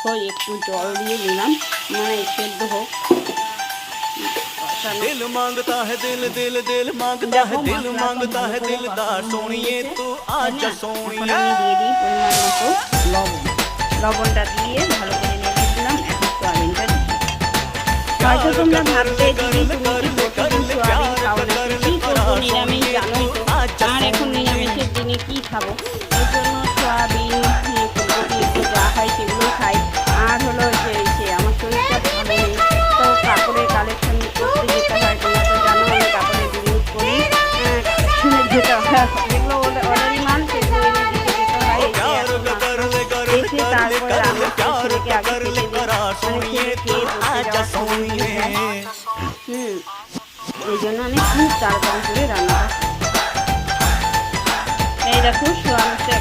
দেখো একটু জল দিয়ে দিলাম, মানে সেদ্ধ হোক। दिल मांगता है दिल दिल दिल मांगता है दिल मांगता है दिलदार सोनिए तू आजा सोनिया। আমি দিয়ে দিই পরিমাণ মতো লবণ। লবণটা দিয়ে ভালো করে নেড়ে দিলাম। এখন সোয়াবিনটা দিই। হয়তো তোমরা ভাববে দিদি তুমি কি প্রতিদিন সোয়াবিন খাও না, কি করবো নিরামিষ জানোই তো, আর এখন নিরামিষের দিনে কি খাবো, এই জন্য সোয়াবিন ফুলকপি একটু যা হয় সেগুলো খাই। আর হলো যে আমার শরীরটা ভালো নেই, তো কাপড়ের কালেকশন করতে যেতে হয়, তোমরা তো জানো আমি কাপড়ের বিনিয়োগ করি, শুনে যেতে হয়, যেগুলো অলরেডি মাল সেগুলো এনে দিতে যেতে হয়। এসে তারপরে রান্না ছেলেকে আগে খেতে দিই, ছেলে খেয়ে পড়তে যাওয়ার সময় হয়ে যায়। এই জন্য আমি খুব তাড়াতাড়ি করে রান্না। এই দেখো সোয়াবিনটা